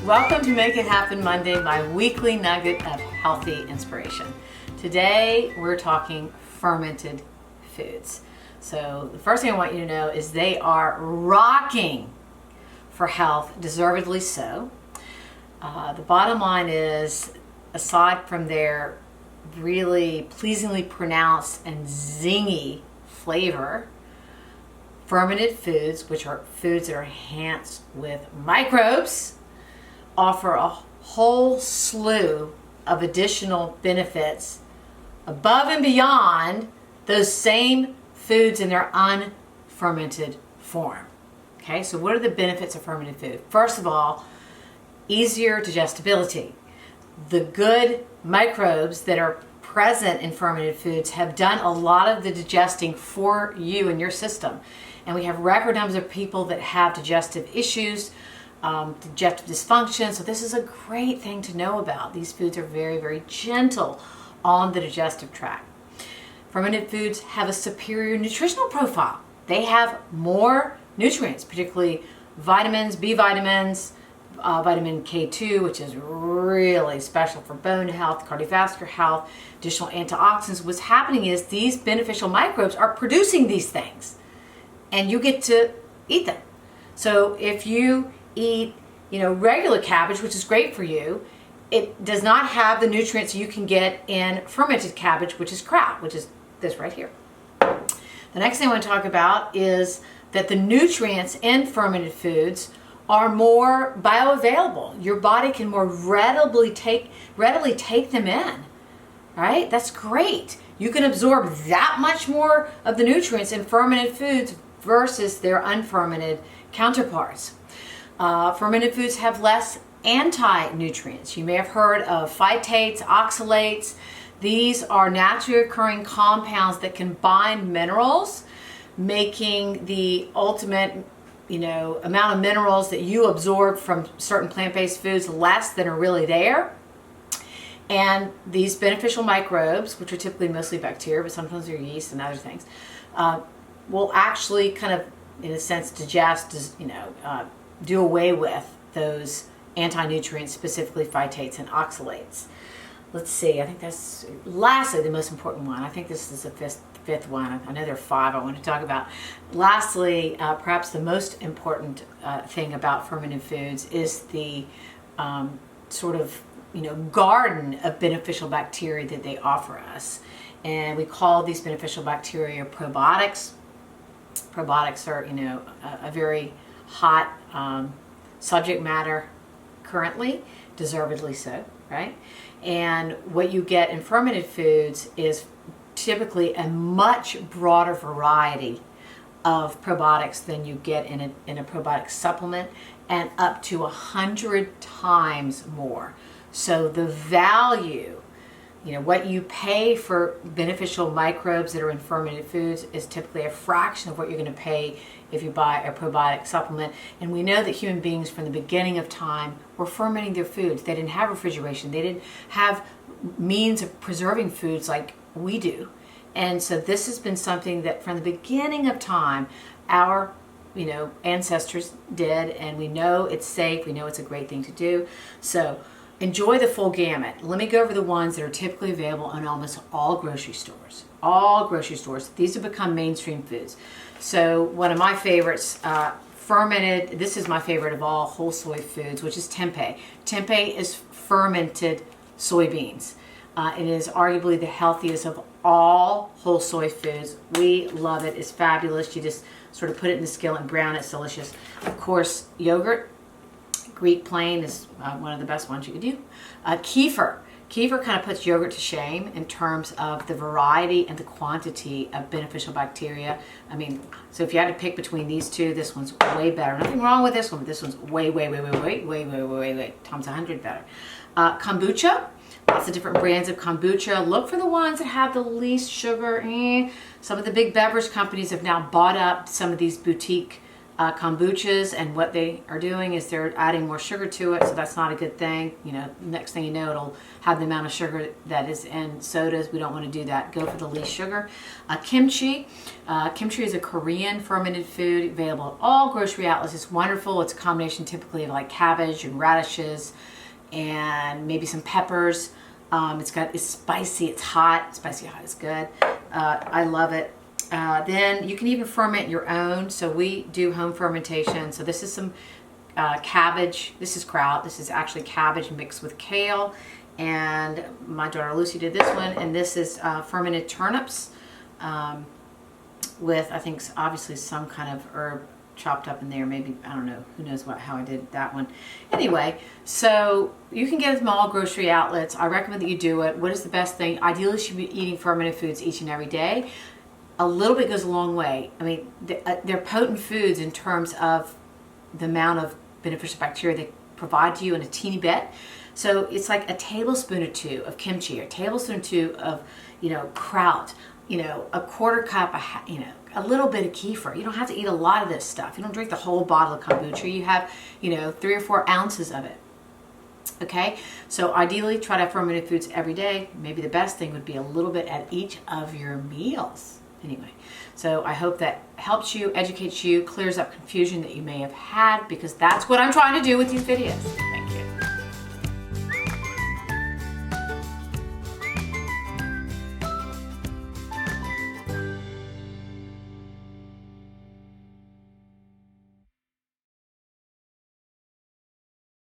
Welcome to Make It Happen Monday, my weekly nugget of healthy inspiration. Today we're talking fermented foods. So the first thing I want you to know is they are rocking for health, deservedly so. The bottom line is, aside from their really pleasingly pronounced and zingy flavor, fermented foods, which are foods that are enhanced with microbes, offer a whole slew of additional benefits above and beyond those same foods in their unfermented form. Okay, so what are the benefits of fermented food? First of all, easier digestibility. The good microbes that are present in fermented foods have done a lot of the digesting for you and your system. And we have record numbers of people that have digestive issues, digestive dysfunction. So this is a great thing to know about. These foods are very, very gentle on the digestive tract. Fermented foods have a superior nutritional profile. They have more nutrients, particularly vitamins, B vitamins, vitamin K2, which is really special for bone health, cardiovascular health, additional antioxidants. What's happening is these beneficial microbes are producing these things, and you get to eat them. So if you eat, regular cabbage, which is great for you, it does not have the nutrients you can get in fermented cabbage, which is crap, which is this right here. The next thing I want to talk about is that the nutrients in fermented foods are more bioavailable. Your body can more readily take them in, right? That's great. You can absorb that much more of the nutrients in fermented foods versus their unfermented counterparts. Fermented foods have less anti-nutrients. You may have heard of phytates, oxalates. These are naturally occurring compounds that can bind minerals, making the ultimate amount of minerals that you absorb from certain plant-based foods less than are really there. And these beneficial microbes, which are typically mostly bacteria, but sometimes they're yeast and other things, will actually kind of, in a sense, do away with those anti-nutrients, specifically phytates and oxalates. Let's see, I think that's lastly the most important one. I think this is the fifth one. I know there are five I want to talk about. Lastly, perhaps the most important thing about fermented foods is the garden of beneficial bacteria that they offer us. And we call these beneficial bacteria probiotics. Probiotics are, a very hot subject matter currently, deservedly so, right? And what you get in fermented foods is typically a much broader variety of probiotics than you get in a probiotic supplement, and up to 100 times more. So the value, what you pay for beneficial microbes that are in fermented foods is typically a fraction of what you're going to pay if you buy a probiotic supplement. And we know that human beings from the beginning of time were fermenting their foods. They didn't have refrigeration. They didn't have means of preserving foods like we do. And so this has been something that from the beginning of time, our ancestors did, and we know it's safe. We know it's a great thing to do. So enjoy the full gamut. Let me go over the ones that are typically available in almost all grocery stores. All grocery stores. These have become mainstream foods. So one of my favorites, fermented, this is my favorite of all whole soy foods, which is tempeh. Tempeh is fermented soybeans. It is arguably the healthiest of all whole soy foods. We love it. It's fabulous. You just sort of put it in the skillet and brown it. It's delicious. Of course, yogurt. Greek plain is one of the best ones you could do. Kefir. Kefir kind of puts yogurt to shame in terms of the variety and the quantity of beneficial bacteria. So if you had to pick between these two, this one's way better. Nothing wrong with this one, but this one's way times 100 better. Kombucha. Lots of different brands of kombucha. Look for the ones that have the least sugar. Some of the big beverage companies have now bought up some of these boutique kombuchas, and what they are doing is they're adding more sugar to it, so that's not a good thing. You know, next thing you know, it'll have the amount of sugar that is in sodas. We don't want to do that. Go for the least sugar. Kimchi. Kimchi is a Korean fermented food available at all grocery outlets. It's wonderful. It's a combination typically of like cabbage and radishes and maybe some peppers. It's spicy, it's hot. Spicy hot is good. I love it. Then you can even ferment your own. So we do home fermentation. So this is some cabbage. This is kraut. This is actually cabbage mixed with kale. And my daughter Lucy did this one. And this is fermented turnips with, I think, obviously some kind of herb chopped up in there. Maybe, I don't know. Who knows how I did that one. Anyway, so you can get them all grocery outlets. I recommend that you do it. What is the best thing? Ideally, you should be eating fermented foods each and every day. A little bit goes a long way. I mean, they're potent foods in terms of the amount of beneficial bacteria they provide to you in a teeny bit. So it's like a tablespoon or two of kimchi, or a tablespoon or two of, kraut, a quarter cup, a little bit of kefir. You don't have to eat a lot of this stuff. You don't drink the whole bottle of kombucha. You have, 3 or 4 ounces of it. Okay, so ideally try to have fermented foods every day. Maybe the best thing would be a little bit at each of your meals. Anyway, so I hope that helps you, educates you, clears up confusion that you may have had, because that's what I'm trying to do with these videos.